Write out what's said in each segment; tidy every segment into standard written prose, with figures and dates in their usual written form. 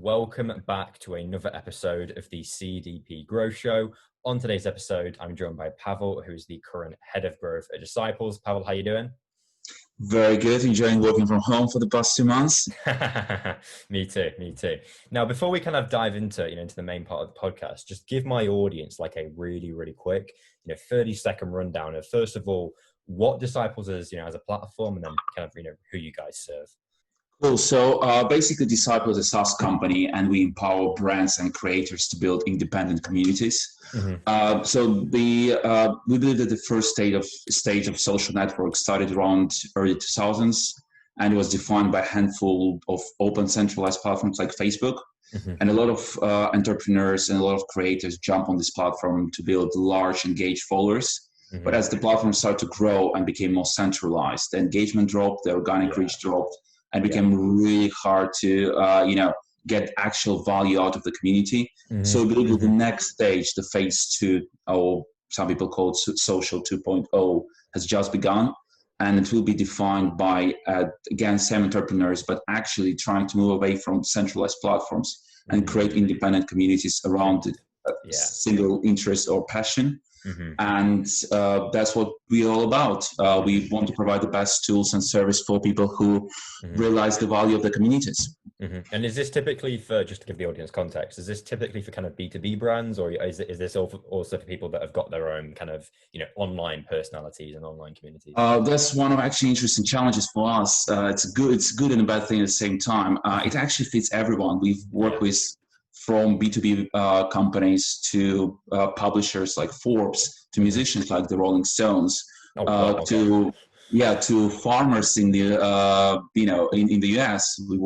welcome back to another episode of the CDP Growth Show. On today's episode, I'm joined by Pavel, who is the current head of growth at Disciples. Pavel, how you doing? Very good. Enjoying working from home for the past 2 months. Me too. Now, before we kind of dive into the main part of the podcast, just give my audience like a really quick, 30-second rundown of, first of all, what Disciples is, as a platform, and then kind of, who you guys serve. Cool. So basically, Disciple is a SaaS company, and we empower brands and creators to build independent communities. Mm-hmm. We believe that the first stage of social networks started around early 2000s, and it was defined by a handful of open centralized platforms like Facebook. Mm-hmm. And a lot of entrepreneurs and a lot of creators jump on this platform to build large engaged followers. Mm-hmm. But as the platform started to grow and became more centralized, the engagement dropped, the organic reach dropped, and became really hard to, get actual value out of the community. Mm-hmm. So we believe that the next stage, the phase 2, or some people call it social 2.0, has just begun. And it will be defined by, again, same entrepreneurs, but actually trying to move away from centralized platforms and create independent communities around single interest or passion. Mm-hmm. And that's what we're all about. We want to provide the best tools and service for people who realize the value of the communities. Mm-hmm. And is this typically for, just to give the audience context, is this typically for kind of B2B brands, or is this also for people that have got their own kind of, online personalities and online communities? That's one of actually interesting challenges for us. It's good and a bad thing at the same time. It actually fits everyone. We've worked with from B2B companies to publishers like Forbes, to musicians like the Rolling Stones, to farmers in the in the US. We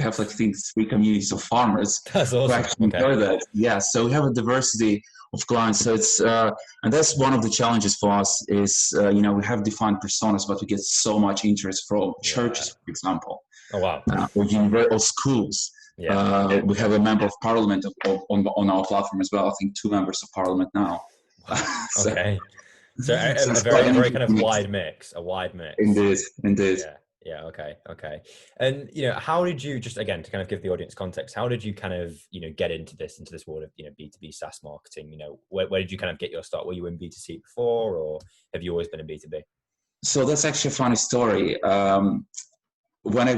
have I think 3 communities of farmers. That's awesome. Who actually enjoy that. Yeah, so we have a diversity of clients. So it's and that's one of the challenges for us is we have defined personas, but we get so much interest from churches, for example. Oh wow. Or schools. Yeah. We have a member of parliament on our platform as well. I think 2 members of parliament now. Okay. So a very kind of wide mix. Indeed. Yeah. Okay. And, how did you, just again, to kind of give the audience context, how did you kind of, get into this world of, B2B SaaS marketing? Where did you kind of get your start? Were you in B2C before, or have you always been in B2B? So that's actually a funny story. When I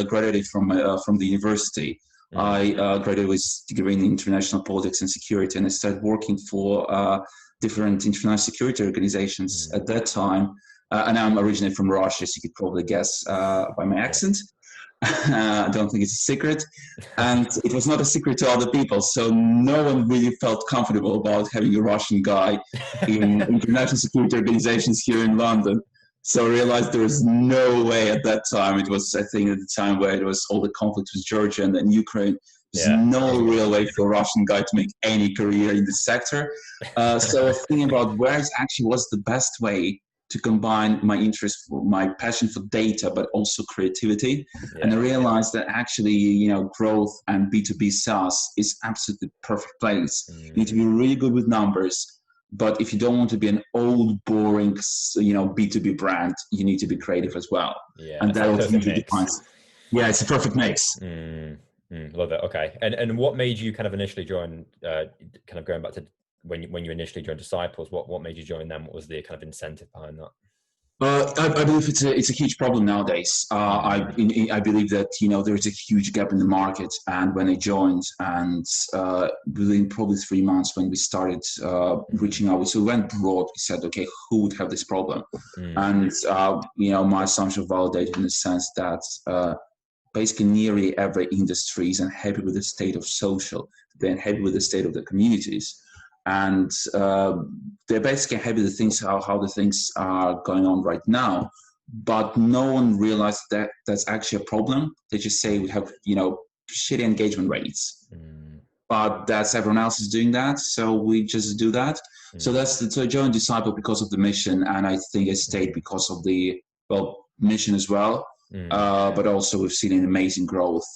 graduated from the university, I graduated with a degree in international politics and security, and I started working for different international security organizations at that time. And I'm originally from Russia, as you could probably guess by my accent. I don't think it's a secret. And it was not a secret to other people, so no one really felt comfortable about having a Russian guy in international security organizations here in London. So I realized there was no way at that time. It was, I think, at the time where it was all the conflict with Georgia and then Ukraine. There's no real way for a Russian guy to make any career in this sector. So I was thinking about where actually was the best way to combine my interest, my passion for data, but also creativity. Yeah. And I realized that actually, growth and B2B SaaS is absolutely the perfect place. You need to be really good with numbers. But if you don't want to be an old, boring, B2B brand, you need to be creative as well. Yeah, and that ultimately defines. Yeah, it's a perfect mix. Love it. Okay. And what made you kind of initially join? Kind of going back to when you initially joined Disciples, what made you join them? What was the kind of incentive behind that? I believe it's a huge problem nowadays. I believe that there is a huge gap in the market, and when I joined, and within probably 3 months when we started reaching out, so we went broad. We said, okay, who would have this problem? And my assumption validated in the sense that basically nearly every industry is unhappy with the state of social. They're unhappy with the state of the communities. And they're basically happy with how the things are going on right now, but no one realized that that's actually a problem. They just say we have shitty engagement rates, but that's everyone else is doing that, so we just do that. So I joined Disciple because of the mission, and I think I stayed because of the mission as well. But also we've seen an amazing growth.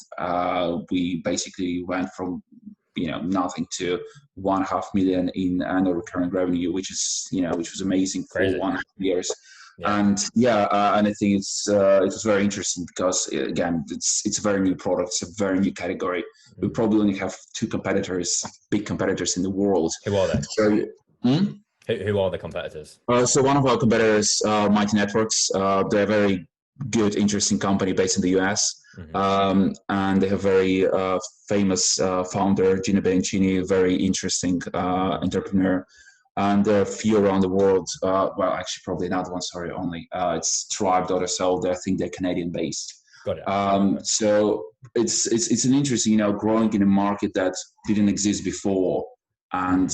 We basically went from nothing to 1.5 million in annual recurring revenue, which was amazing for 1.5 years. Yeah. And and I think it was very interesting because again, it's a very new product, it's a very new category. We probably only have two competitors, big competitors in the world. Who are they? So, Who are the competitors? so one of our competitors, Mighty Networks, they're a very good, interesting company based in the US. And they have very famous founder, Gina Bencini, a very interesting entrepreneur. And there are a few around the world. Well, actually, probably another one. Sorry, only it's Tribe.sl. I think they're Canadian based. Got it. So it's an interesting, growing in a market that didn't exist before, and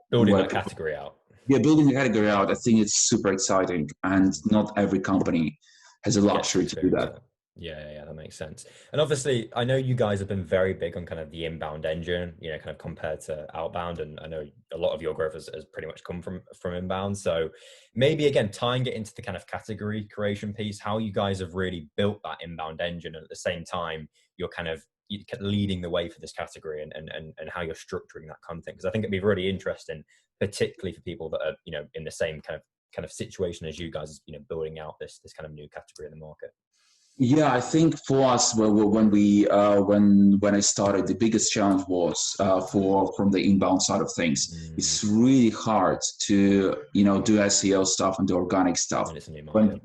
building that category out. Yeah, building the category out. I think it's super exciting, and not every company has a luxury to do that. Yeah, that makes sense. And obviously, I know you guys have been very big on kind of the inbound engine, kind of compared to outbound. And I know a lot of your growth has pretty much come from inbound. So maybe, again, tying it into the kind of category creation piece, how you guys have really built that inbound engine. And at the same time, you're kind of leading the way for this category and how you're structuring that content. Because I think it'd be really interesting, particularly for people that are, in the same kind of situation as you guys, building out this kind of new category in the market. Yeah, I think for us, when I started, the biggest challenge was from the inbound side of things. It's really hard to do SEO stuff and do organic stuff when it's a new market.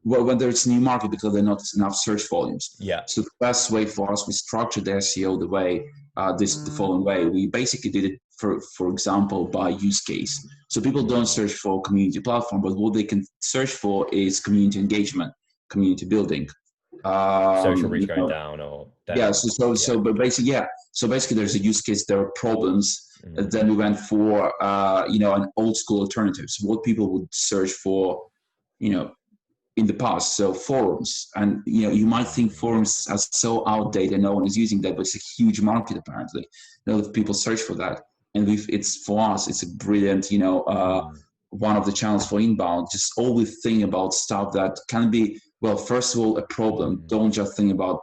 When there's a new market, because there are not enough search volumes. Yeah. So the best way for us, we structured the SEO the following way. We basically did it, for example, by use case. So people don't search for community platform, but what they can search for is community engagement, community building. Social reach going down or down. But basically there's a use case, there are problems. Then we went for an old school alternative, so what people would search for in the past. So forums, and you might think forums are so outdated, no one is using that, but it's a huge market apparently. A lot of people search for that, and it's for us, it's a brilliant one of the channels for inbound. Just always think about stuff that can be, well, first of all, a problem. Don't just think about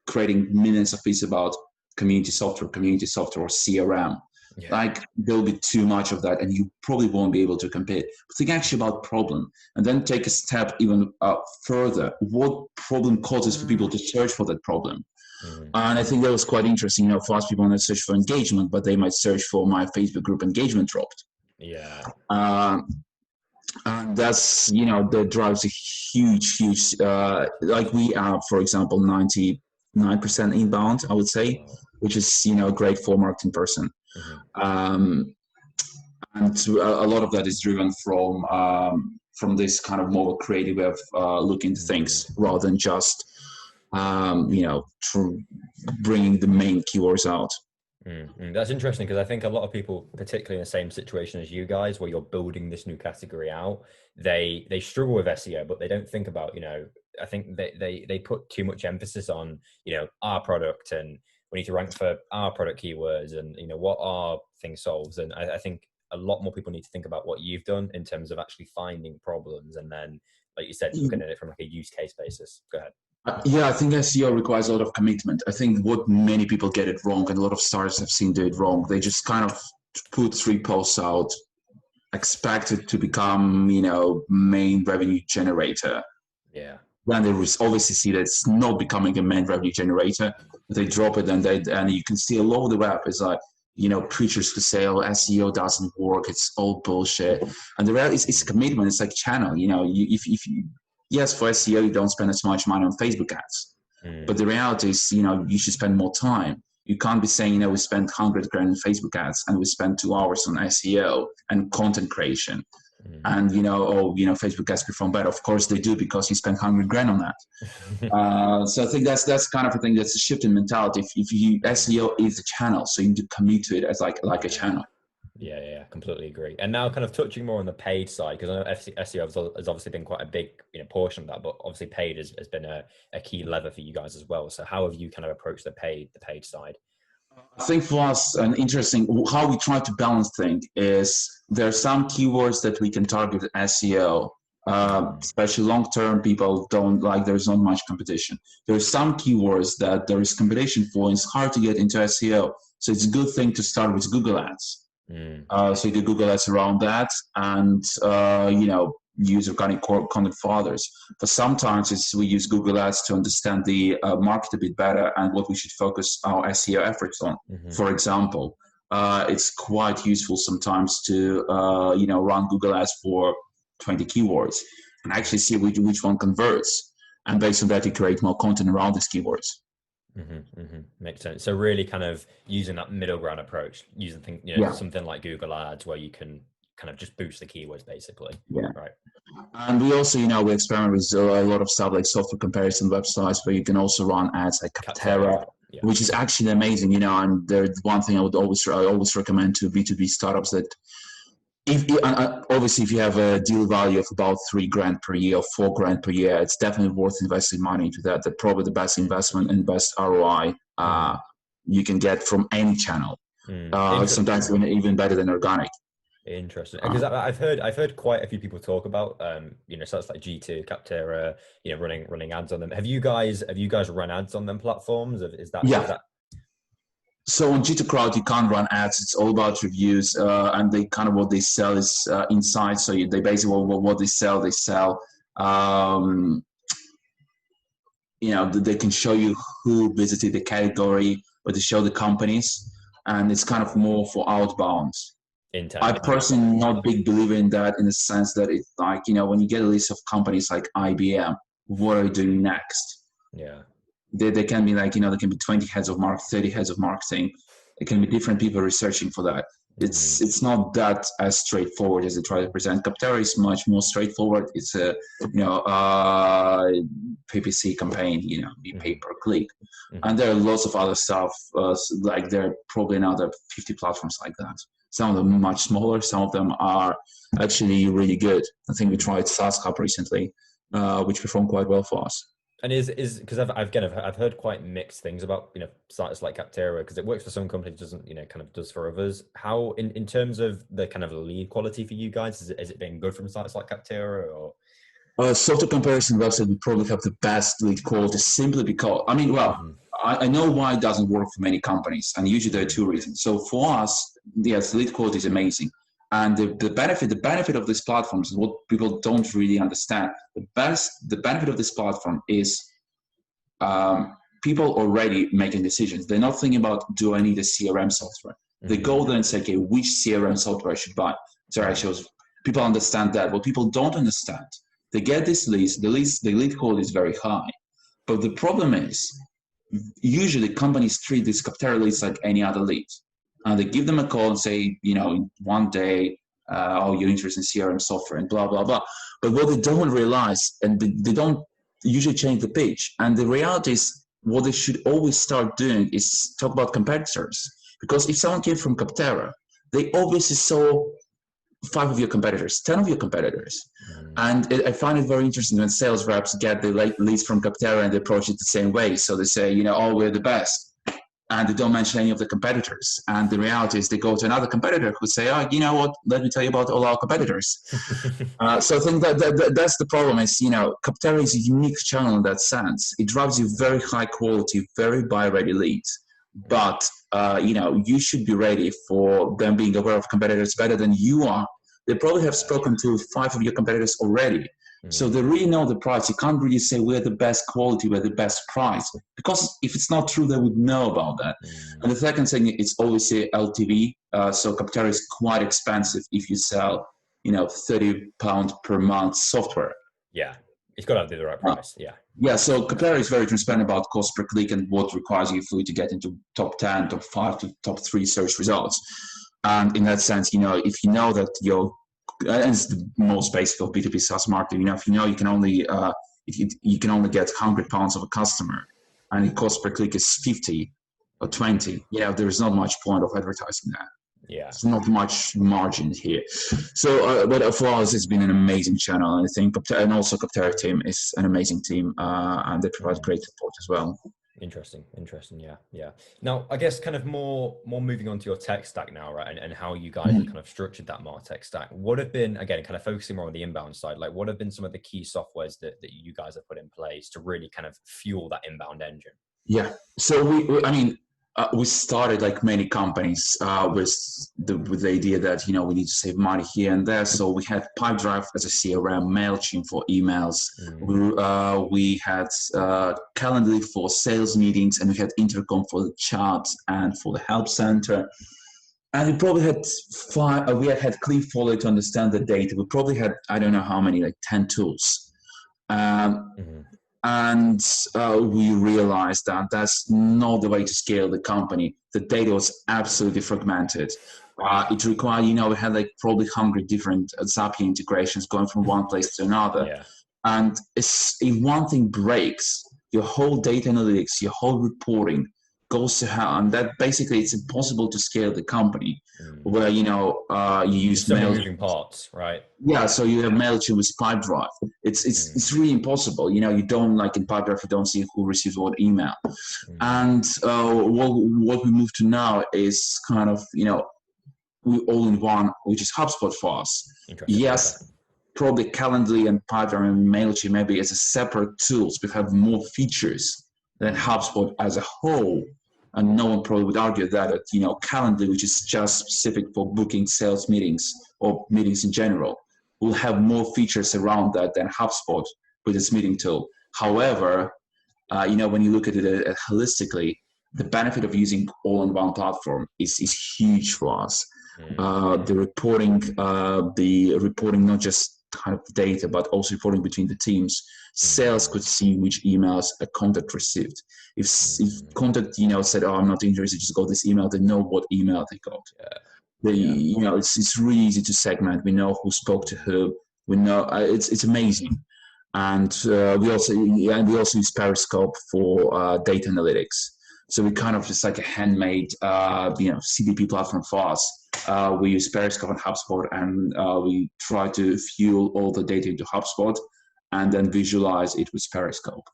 creating millions of pieces about community software or CRM. Like there'll be too much of that and you probably won't be able to compete. But think actually about problem, and then take a step even further. What problem causes for people to search for that problem? And I think that was quite interesting. For us, people want to search for engagement, but they might search for my Facebook group engagement dropped. Yeah. And that's, that drives a huge, like we are, for example, 99% inbound, I would say, which is, great for a marketing person. And a lot of that is driven from this kind of more creative way of looking at things, rather than just, bringing the main keywords out. That's interesting, because I think a lot of people, particularly in the same situation as you guys, where you're building this new category out, they struggle with SEO, but they don't think about, I think they put too much emphasis on, our product, and we need to rank for our product keywords, and what our thing solves. And I think a lot more people need to think about what you've done in terms of actually finding problems, and then, like you said, looking at it from like a use case basis. Go ahead. Yeah, I think SEO requires a lot of commitment. I think what many people get it wrong, and a lot of startups have seen do it wrong, they just kind of put 3 posts out, expect it to become, main revenue generator. Yeah. When they obviously see that it's not becoming a main revenue generator, they drop it, and you can see all over the web is like, preachers who say, oh, SEO doesn't work, it's all bullshit. And the reality is, it's commitment. It's like channel. Yes, for SEO, you don't spend as much money on Facebook ads, but the reality is, you should spend more time. You can't be saying, we spent 100 grand in Facebook ads and we spent 2 hours on SEO and content creation. And, Facebook ads perform better. Of course they do, because you spent 100 grand on that. So I think that's kind of a thing, that's a shift in mentality. If SEO is a channel, so you need to commit to it as like a channel. Yeah, completely agree. And now kind of touching more on the paid side, because I know SEO has obviously been quite a big portion of that, but obviously paid has been a key lever for you guys as well. So how have you kind of approached the paid side? I think for us, an interesting, how we try to balance things is there are some keywords that we can target SEO, especially long-term people don't like, there's not much competition. There are some keywords that there is competition for, and it's hard to get into SEO. So it's a good thing to start with Google Ads. So you do Google Ads around that, and use organic content for others. But sometimes we use Google Ads to understand the market a bit better and what we should focus our SEO efforts on. For example, it's quite useful sometimes to run Google Ads for 20 keywords and actually see which one converts. And based on that, you create more content around these keywords. Makes sense. So really kind of using that middle ground approach, using something like Google Ads where you can kind of just boost the keywords basically. Yeah. Right. And we also, we experiment with a lot of stuff like software comparison websites where you can also run ads like Capterra, which is actually amazing, and there's one thing I always recommend to B2B startups that obviously if you have a deal value of about $3,000 per year or $4,000 per year, it's definitely worth investing money into that. That's probably the best investment and best ROI you can get from any channel. Sometimes even better than organic. Interesting, because I've heard quite a few people talk about sites like G2, Capterra, running ads on them. Have you guys run ads on them platforms? Is that So on G2 Crowd, you can't run ads. It's all about reviews, and they kind of what they sell is insights. So they basically what they sell. They can show you who visited the category, or they show the companies, and it's kind of more for outbound. I personally not a big believer in that, in the sense that it's like, when you get a list of companies like IBM, what are you doing next? Yeah. They can be like, there can be 20 heads of marketing, 30 heads of marketing. It can be different people researching for that. It's not that as straightforward as they try to present. Capterra is much more straightforward. It's a PPC campaign, pay per click, and there are lots of other stuff. Like there are probably another 50 platforms like that. Some of them are much smaller. Some of them are actually really good. I think we tried SAS Cup recently, which performed quite well for us. And is because I've heard quite mixed things about sites like Capterra, because it works for some companies, doesn't kind of does for others. How in terms of the kind of lead quality for you guys, is it been good from sites like Capterra or? Software comparison website would probably have the best lead quality, simply because I know why it doesn't work for many companies, and usually there are two reasons. So for us, yes, lead quality is amazing. And the benefit of this platform is what people don't really understand. The benefit of this platform is people already making decisions. They're not thinking about, do I need a CRM software? They go there and say, okay, which CRM software I should buy? So people understand that. What people don't understand, they get this list, the lead quality is very high. But the problem is, usually companies treat these Capterra leads like any other lead. They give them a call and say, one day, you're interested in CRM software and blah, blah, blah. But what they don't realize, and they don't usually change the pitch. And the reality is, what they should always start doing is talk about competitors. Because if someone came from Capterra, they obviously saw 5 of your competitors, 10 of your competitors. And I find it very interesting when sales reps get the leads from Capterra and they approach it the same way. So they say, we're the best. And they don't mention any of the competitors. And the reality is they go to another competitor who say, you know what, let me tell you about all our competitors. So I think that's the problem is, Capterra is a unique channel in that sense. It drives you very high quality, very buy-ready leads. But, you should be ready for them being aware of competitors better than you are. They probably have spoken to 5 of your competitors already. So they really know the price. You can't really say we're the best quality, we're the best price. Because if it's not true, they would know about that. And the second thing, it's always a LTV. So Capterra is quite expensive if you sell, £30 per month software. Yeah, it's got to be the right price. Yeah, so Capterra is very transparent about cost per click and what requires you for you to get into top 10, top 5 to top 3 search results. And in that sense, if you know that and it's the most basic of B2B SaaS marketing. If you can only you can only get £100 of a customer, and the cost per click is 50 or 20. There is not much point of advertising that. Yeah, it's not much margin here. So, but for us, it's been an amazing channel. And I think, and also Capterra team is an amazing team, and they provide great support as well. Interesting. Yeah. Now, I guess kind of more moving on to your tech stack now, right? And how you guys have kind of structured that MarTech stack. What have been, again, kind of focusing more on the inbound side, like what have been some of the key softwares that you guys have put in place to really kind of fuel that inbound engine? Yeah. So We started like many companies with the idea that we need to save money here and there. So we had Pipedrive as a CRM, Mailchimp for emails. We had Calendly for sales meetings, and we had Intercom for the chat and for the help center. And we probably had we had ClearFolio to understand the data. We probably had, I don't know how many, like 10 tools. And we realized that that's not the way to scale the company. The data was absolutely fragmented. It required, we had like probably 100 different Zapier integrations going from one place to another. Yeah. And if one thing breaks, your whole data analytics, your whole reporting goes to hell. And that basically, it's impossible to scale the company where, you use so many moving parts, right? Yeah, so you have Mailchimp with Pipedrive. It's really impossible. You don't, like in Pipedrive, you don't see who receives what email. And what we move to now is kind of, we all in one, which is HubSpot for us. Yes, probably Calendly and Pipedrive and Mailchimp maybe as a separate tools, but have more features than HubSpot as a whole. And no one probably would argue that, Calendly, which is just specific for booking sales meetings or meetings in general, will have more features around that than HubSpot with its meeting tool. However, when you look at it holistically, the benefit of using all-in-one platform is huge for us. The reporting, not just kind of data, but also reporting between the teams. Sales could see which emails a contact received. If contact, said, "Oh, I'm not interested," just got this email. They know what email they got. It's really easy to segment. We know who spoke to who. We know it's amazing. And we also use Periscope for data analytics. So we kind of just like a handmade, CDP platform for us. We use Periscope and HubSpot, and we try to fuel all the data into HubSpot and then visualize it with Periscope.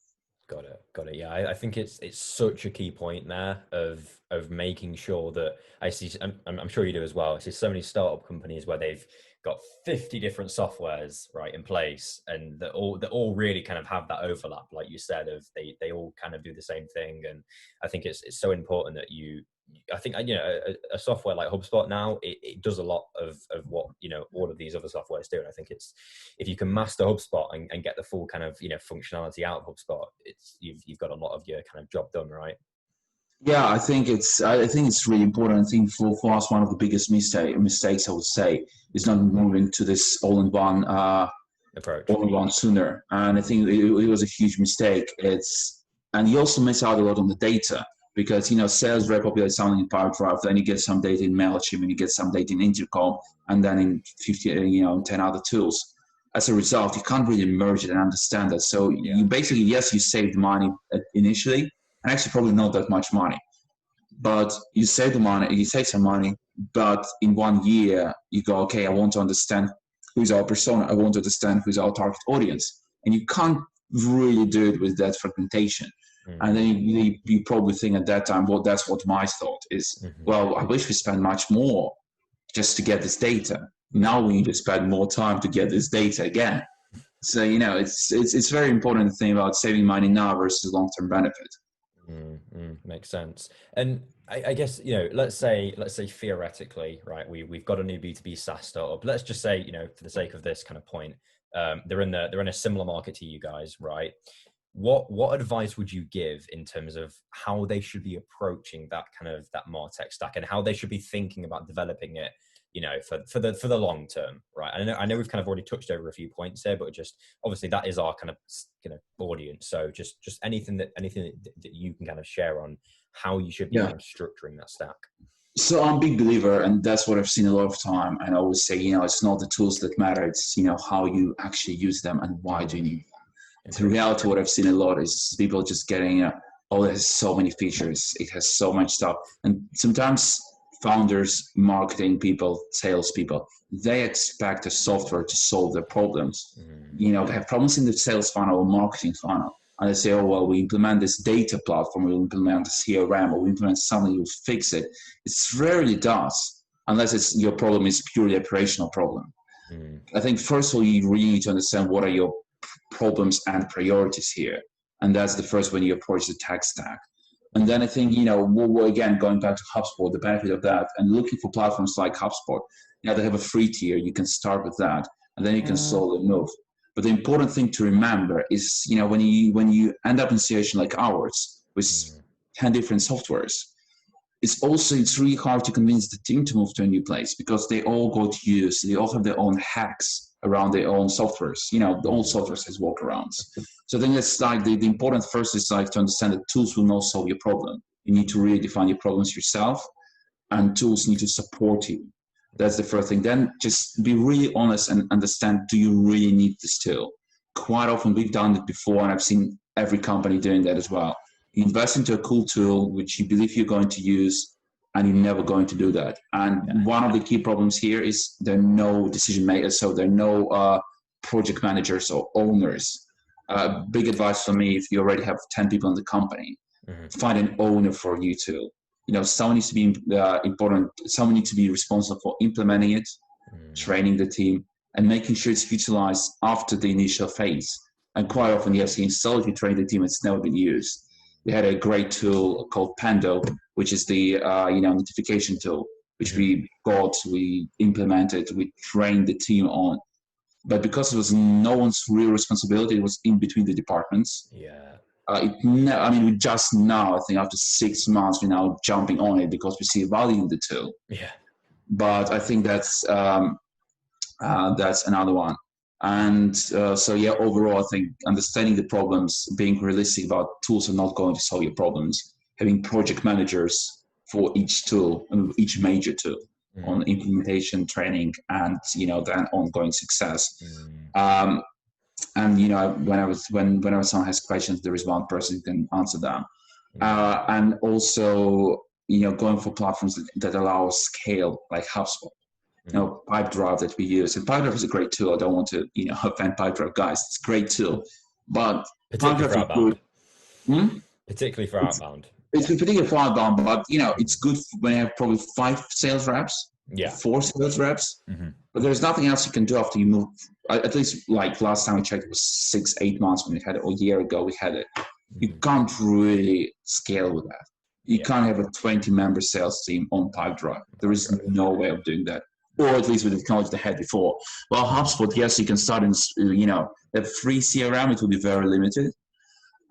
Got it. Yeah, I think it's such a key point there of making sure that I see. I'm sure you do as well. I see so many startup companies where they've got 50 different softwares right in place, and that all really kind of have that overlap, like you said, of they all kind of do the same thing. And I think it's so important that I think a software like HubSpot now, it does a lot of what all of these other softwares do. And I think it's, if you can master HubSpot and get the full kind of functionality out of HubSpot, you've got a lot of your kind of job done, right? Yeah, I think it's really important. I think for us, one of the biggest mistakes I would say is not moving to this all-in-one approach, all-in-one sooner. And I think it was a huge mistake. And you also miss out a lot on the data, because sales very popular something in Pipedrive, then you get some data in Mailchimp, and you get some data in Intercom, and then in 10 other tools. As a result, you can't really merge it and understand that. So you basically, yes, you saved money initially, and actually probably not that much money, but you save some money, but in 1 year you go, okay, I want to understand who's our persona, I want to understand who's our target audience, and you can't really do it with that fragmentation. And then you probably think at that time, well, that's what my thought is. Well, I wish we spent much more just to get this data. Now we need to spend more time to get this data again. So, it's very important to think about saving money now versus long-term benefit. Makes sense. And I guess, let's say theoretically, right, we've got a new B2B SaaS startup. Let's just say, for the sake of this kind of point, they're in a similar market to you guys, right? What advice would you give in terms of how they should be approaching that MarTech stack, and how they should be thinking about developing it, for the long term, right? I know we've kind of already touched over a few points here, but just obviously that is our kind of audience. So just anything that you can kind of share on how you should be kind of structuring that stack. So I'm a big believer, and that's what I've seen a lot of time. And I always say, it's not the tools that matter. It's, how you actually use them and why do you need them. The reality, what I've seen a lot is people just getting, it has so many features. It has so much stuff. And sometimes founders, marketing people, salespeople, they expect a software to solve their problems. They have problems in the sales funnel or marketing funnel. And they say, oh, well, we implement this data platform, we'll implement a CRM, or we implement something, we'll fix it. It rarely does, unless your problem is purely operational problem. I think first of all, you really need to understand what are your problems and priorities here. And that's the first when you approach the tech stack. And then I think, again, going back to HubSpot, the benefit of that and looking for platforms like HubSpot, they have a free tier. You can start with that and then you can slowly move. But the important thing to remember is, when you end up in a situation like ours with 10 different softwares, it's really hard to convince the team to move to a new place because they all they all have their own hacks around their own softwares. The old softwares has workarounds. So I think that's like the important first is like to understand that tools will not solve your problem. You need to really define your problems yourself, and tools need to support you. That's the first thing. Then just be really honest and understand, do you really need this tool? Quite often we've done it before, and I've seen every company doing that as well. You invest into a cool tool which you believe you're going to use, and you're never going to do that. And one of the key problems here is there are no decision makers, so there are no project managers or owners. Big advice for me, if you already have 10 people in the company, find an owner for you too. Someone needs to be important. Someone needs to be responsible for implementing it, training the team, and making sure it's utilized after the initial phase. And quite often, yes, you install it, you train the team, it's never been used. We had a great tool called Pando, which is the notification tool, which we implemented, we trained the team on. But because it was no one's real responsibility, it was in between the departments. We just now, I think after 6 months, we're now jumping on it because we see value in the tool. But I think that's another one. And overall, I think understanding the problems, being realistic about tools are not going to solve your problems, having project managers for each tool, each major tool, on implementation, training, and then ongoing success. Whenever someone has questions, there is one person who can answer them. And also, going for platforms that allow scale, like HubSpot. Pipedrive that we use, and Pipedrive is a great tool. I don't want to offend Pipedrive guys. It's a great tool, but particularly for outbound. Particularly for outbound. It's particularly for outbound, but it's good when you have probably 5 sales reps, 4 sales reps. But there's nothing else you can do after you move. At least like last time we checked, it was 6-8 months when we had it, or a year ago we had it. You can't really scale with that. You can't have a 20-member sales team on Pipedrive. There is no way of doing that. Or at least with the technology they had before. Well, HubSpot, yes, you can start in, a free CRM, it will be very limited.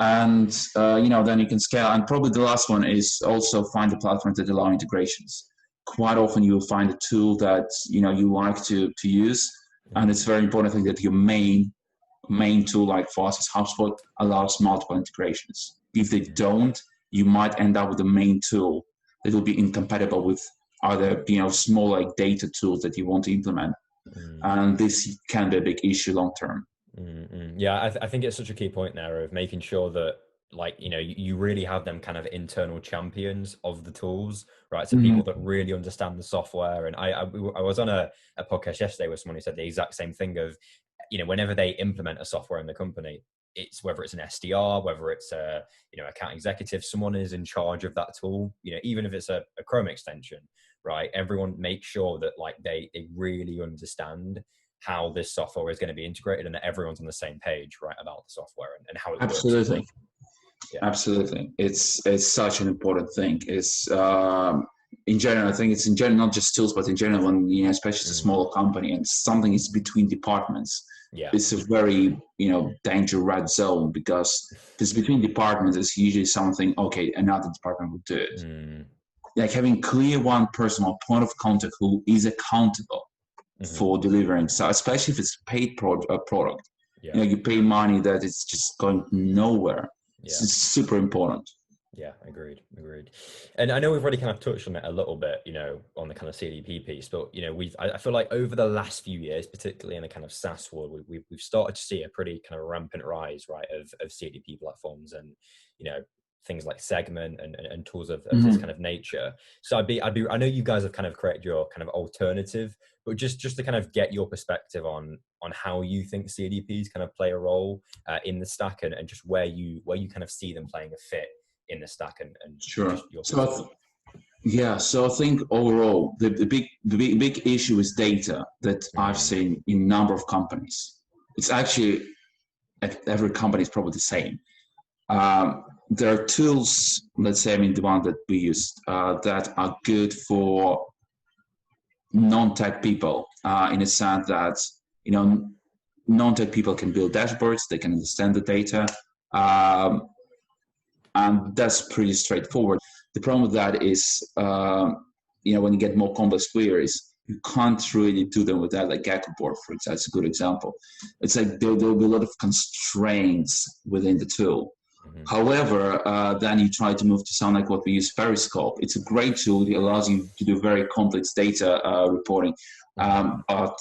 And, then you can scale. And probably the last one is also find a platform that allow integrations. Quite often you will find a tool that, you like to use. And it's very important, I think, that your main tool, like for us is HubSpot, allows multiple integrations. If they don't, you might end up with a main tool that will be incompatible with other, small like data tools that you want to implement. And this can be a big issue long term. Yeah, I think it's such a key point there of making sure that you really have them kind of internal champions of the tools, right? So people that really understand the software. And I was on a podcast yesterday with someone who said the exact same thing of, whenever they implement a software in the company, it's whether it's an SDR, whether it's a account executive, someone is in charge of that tool, even if it's a Chrome extension, right? Everyone makes sure that they really understand how this software is going to be integrated and that everyone's on the same page, right, about the software and how it works. Absolutely. It's such an important thing. It's in general, I think it's in general, not just tools, but in general, when especially a smaller company and something is between departments. It's a very danger red zone because between departments is usually something another department will do it. Like having clear one person or point of contact who is accountable for delivering. So especially if it's a paid product, you pay money that it's just going nowhere. It's super important. Yeah, agreed. And I know we've already kind of touched on it a little bit, on the kind of CDP piece, but I feel like over the last few years, particularly in the kind of SaaS world, we've started to see a pretty kind of rampant rise, right, of CDP platforms and things like Segment and tools of this kind of nature. So I know you guys have kind of created your kind of alternative, but just to kind of get your perspective on how you think CDPs kind of play a role in the stack and just where you kind of see them playing a fit in the stack and sure. So I think overall the big issue is data that I've seen in a number of companies. It's actually at every company is probably the same. there are tools, let's say, the one that we use that are good for non-tech people in a sense that, non-tech people can build dashboards, they can understand the data, and that's pretty straightforward. The problem with that is, when you get more complex queries, you can't really do them with that, like Gecko board, for example. That's a good example. It's like there'll be a lot of constraints within the tool. Mm-hmm. However, then you try to move to something like what we use, Periscope. It's a great tool. It allows you to do very complex data reporting, but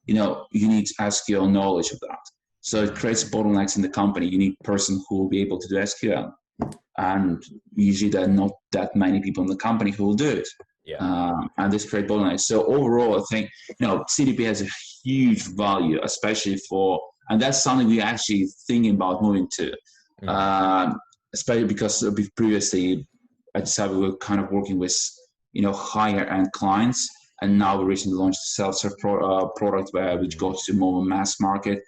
you need SQL knowledge of that. So it creates bottlenecks in the company. You need a person who will be able to do SQL, and usually there are not that many people in the company who will do it. Yeah. And this creates bottlenecks. So overall, I think CDP has a huge value, especially and that's something we're actually thinking about moving to. Especially because previously I decided we were kind of working with higher end clients, and now we recently launched a self-serve product which goes to more mass market,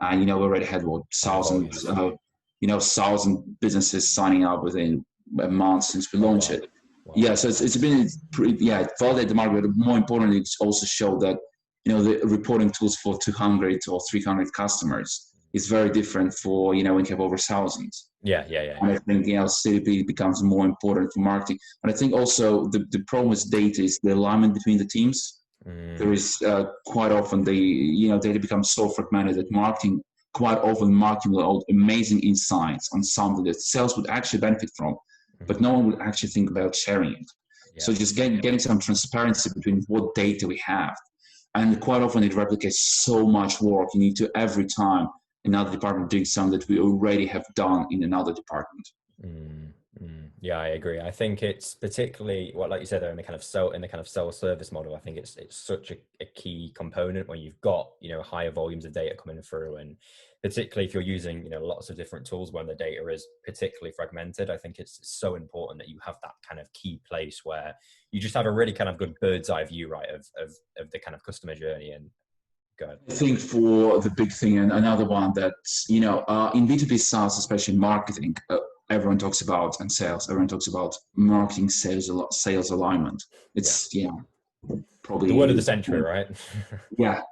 and we already had 1,000 businesses signing up within a month since we launched it. Wow. Yeah, so it's been it validated the market, but more importantly, it's also showed that the reporting tools for 200 or 300 customers is very different for when you have over thousands. Yeah. And I think CDP becomes more important for marketing. But I think also the problem with data is the alignment between the teams. There is quite often data becomes so fragmented that marketing will hold amazing insights on something that sales would actually benefit from, but no one would actually think about sharing it. Yeah. So just getting some transparency between what data we have, and quite often it replicates so much work. You need to every time another department doing something that we already have done in another department. Yeah, I agree. I think it's particularly like you said there in the kind of self-service model. I think it's such a key component when you've got higher volumes of data coming through, and particularly if you're using lots of different tools when the data is particularly fragmented. I think it's so important that you have that kind of key place where you just have a really kind of good bird's eye view, right, of the kind of customer journey. And go ahead. I think for the big thing, and another one that in B2B SaaS, especially marketing, everyone talks about, and sales, everyone talks about marketing, sales alignment. It's probably the word of the century, right?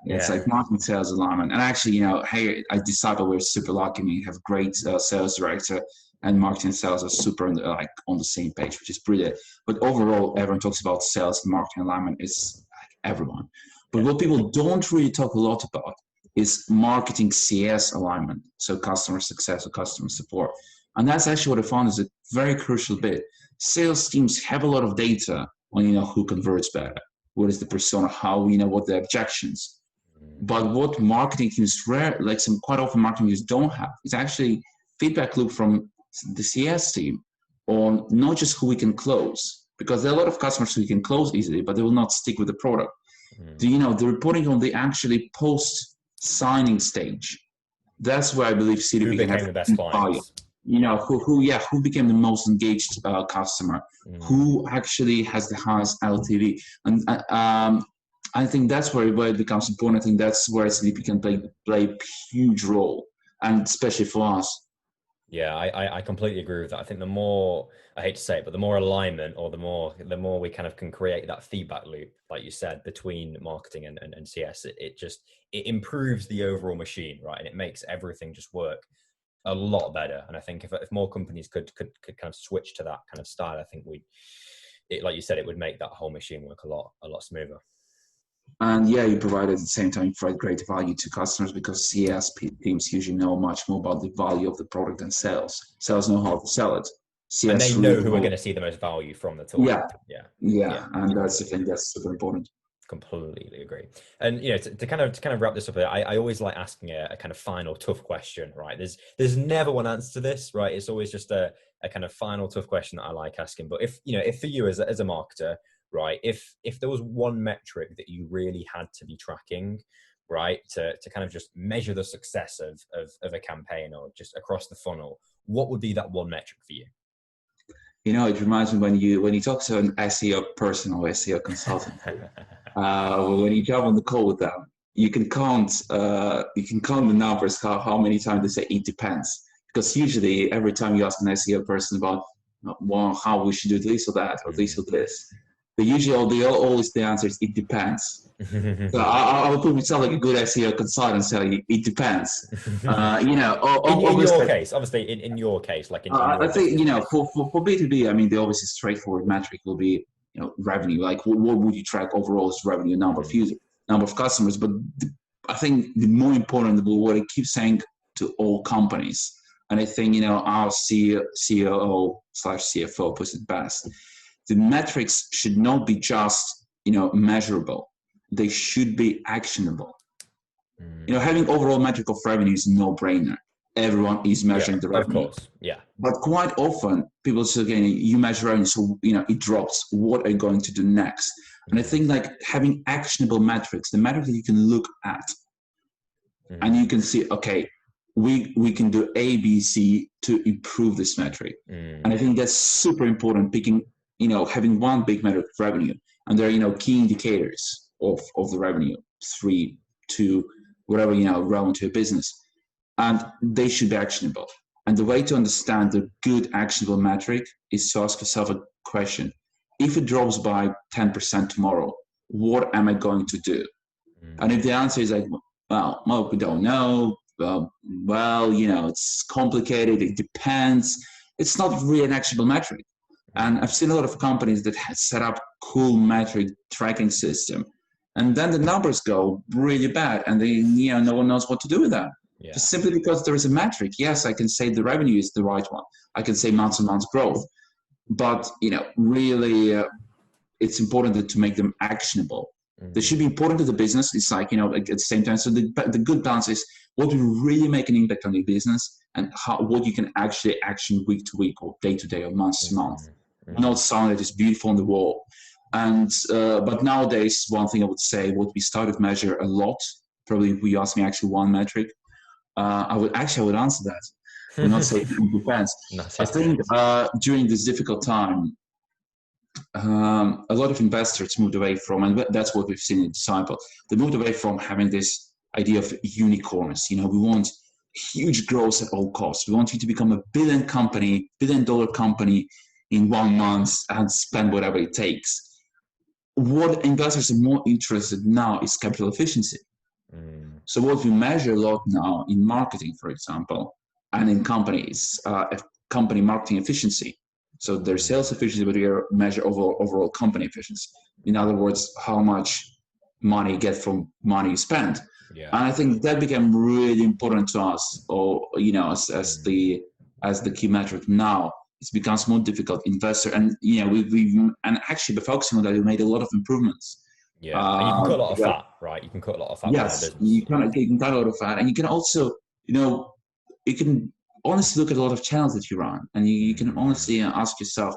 It's like marketing, sales alignment. And actually, hey, I decided we're super lucky. We have great sales director, and marketing and sales are super on the same page, which is brilliant. But overall, everyone talks about sales and marketing alignment. Is everyone. But what people don't really talk a lot about is marketing CS alignment, so customer success or customer support. And that's actually what I found is a very crucial bit. Sales teams have a lot of data on who converts better, what is the persona, how what the objections. But what marketing teams quite often marketing teams don't have is actually feedback loop from the CS team on not just who we can close, because there are a lot of customers who we can close easily, but they will not stick with the product. The reporting on the actually post-signing stage, that's where I believe CDP can have the best clients. Who became the most engaged customer, who actually has the highest LTV. And I think that's where it becomes important. I think that's where CDP can play a huge role, and especially for us. Yeah, I completely agree with that. I think the more, I hate to say it, but the more alignment, or the more we kind of can create that feedback loop, like you said, between marketing and CS, it improves the overall machine, right? And it makes everything just work a lot better. And I think if more companies could kind of switch to that kind of style, I think like you said, it would make that whole machine work a lot smoother. And you provide at the same time, you provide great value to customers, because CS teams usually know much more about the value of the product than sales. Sales know how to sell it. CS and they know who are going to see the most value from the tool. Yeah. And that's the thing that's super important. Completely agree. And to kind of wrap this up, I always like asking a kind of final tough question, right? There's never one answer to this, right? It's always just a kind of final tough question that I like asking. But if for you as a marketer, right, if there was one metric that you really had to be tracking, right, to kind of just measure the success of a campaign or just across the funnel, what would be that one metric for you? It reminds me when you talk to an SEO person or SEO consultant, when you jump on the call with them, you can count the numbers, how many times they say it depends. Because usually every time you ask an SEO person about well, how we should do this or that or this or this, they always the answer is it depends. So I would put myself like a good SEO consultant, so it depends. In your case, obviously, in your case, like in your I think business. for B2B, I mean, the obviously straightforward metric will be revenue. Like what would you track overall is revenue, number of users, number of customers. But I think the more important, what I keep saying to all companies, and I think our COO/CFO puts it best. The metrics should not be just measurable; they should be actionable. Having overall metric of revenue is a no-brainer. Everyone is measuring the revenue. Of course, yeah. But quite often, people say, again, you measure revenue, so it drops. What are you going to do next? And I think like having actionable metrics, the metrics that you can look at, and you can see, okay, we can do A, B, C to improve this metric. And I think that's super important. Picking, having one big metric of revenue, and there are key indicators of the revenue, 3, 2, whatever relevant to your business, and they should be actionable. And the way to understand the good actionable metric is to ask yourself a question: if it drops by 10% tomorrow, what am I going to do? And if the answer is like, well, we don't know. It's complicated. It depends. It's not really an actionable metric. And I've seen a lot of companies that have set up cool metric tracking system, and then the numbers go really bad, and no one knows what to do with that. Yeah. Just simply because there is a metric. Yes, I can say the revenue is the right one. I can say month-to-month growth, but really, it's important to make them actionable. They should be important to the business. It's like at the same time. So the good balance is what will really make an impact on your business, and what you can actually action week to week or day to day or month to month. Not something that is beautiful on the wall. And but nowadays, one thing I would say, what we started to measure a lot. Probably, if you ask me actually one metric, I would answer that. I would not say it depends. I think during this difficult time, a lot of investors moved away from, and that's what we've seen in Disciple. They moved away from having this idea of unicorns. We want huge growth at all costs. We want you to become a $1 billion company in 1 month and spend whatever it takes. What investors are more interested now is capital efficiency. So what we measure a lot now in marketing, for example, and in companies, company marketing efficiency. So their sales efficiency, but we measure overall company efficiency. In other words, how much money you get from money you spend. Yeah. And I think that became really important to us, or as the key metric now. It becomes more difficult. Investor, and and actually by focusing on that, we made a lot of improvements. Yeah, and you can cut a lot of fat, right? You can cut a lot of fat. Yes, you can cut a lot of fat, and you can also, you can honestly look at a lot of channels that you run, and you can honestly ask yourself,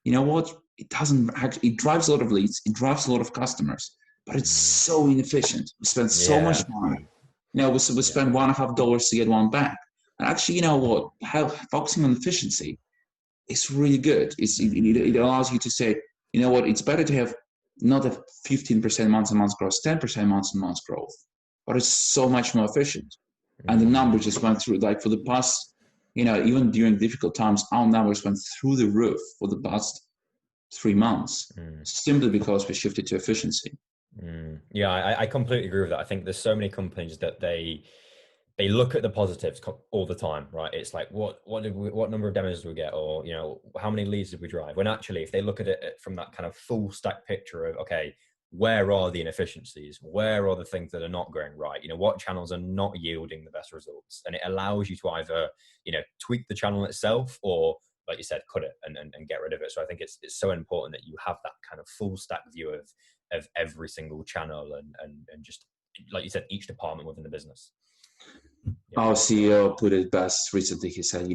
what? It drives a lot of leads, it drives a lot of customers, but it's so inefficient. We spend so much money. We spend $1.50 to get one back. And actually, focusing on efficiency is really good. It allows you to say, it's better to have not a 15% month-to-month growth, 10% month-to-month growth, but it's so much more efficient. And the numbers just went through, like for the past, even during difficult times, our numbers went through the roof for the past 3 months, simply because we shifted to efficiency. Yeah, I completely agree with that. I think there's so many companies that they look at the positives all the time, right? It's like, what number of demos did we get? Or, how many leads did we drive? When actually, if they look at it from that kind of full stack picture of, okay, where are the inefficiencies? Where are the things that are not going right? What channels are not yielding the best results? And it allows you to either, tweak the channel itself, or, like you said, cut it and get rid of it. So I think it's so important that you have that kind of full stack view of every single channel and just, like you said, each department within the business. Yeah. Our CEO put it best recently. He said,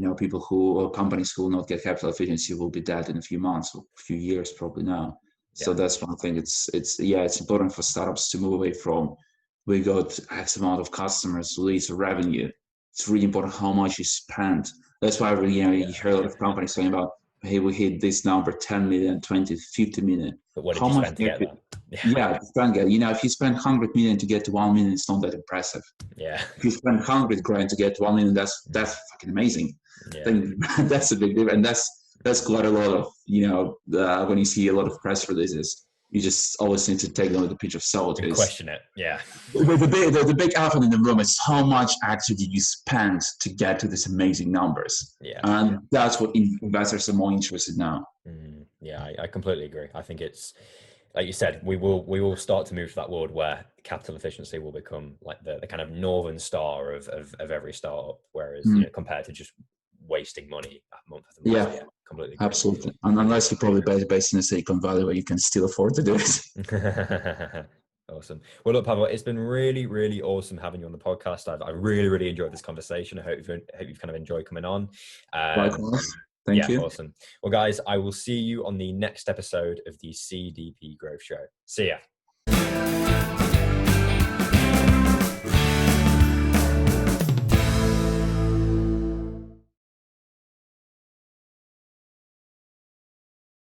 companies who will not get capital efficiency will be dead in a few months or a few years probably now. Yeah. So that's one thing. It's important for startups to move away from, we got X amount of customers, leads, or revenue. It's really important how much you spend. That's why you hear a lot of companies saying about, hey, we hit this number, 10 million, 20, 50 million. But what did How you much spend to get there? Yeah, if you spend 100 million to get to 1 million, it's not that impressive. Yeah. If you spend 100 grand to get to 1 million, that's fucking amazing. Yeah. Then that's a big difference. And that's quite a lot of, when you see a lot of press releases, you just always need to take them with a pinch of salt. And question it. Yeah. The big elephant in the room is how much actually did you spend to get to these amazing numbers? Yeah. And that's what investors are more interested now. Yeah, I completely agree. I think it's, like you said, we will start to move to that world where capital efficiency will become like the kind of northern star of every startup, whereas compared to just wasting money month after month. Yeah, completely agree. Absolutely. And unless you're probably based in the Silicon Valley where you can still afford to do it. Awesome. Well, look, Pavel, it's been really, really awesome having you on the podcast. I really, really enjoyed this conversation. I hope you've kind of enjoyed coming on. Likewise. Thank you. Awesome. Well, guys, I will see you on the next episode of the CDP Growth Show. See ya.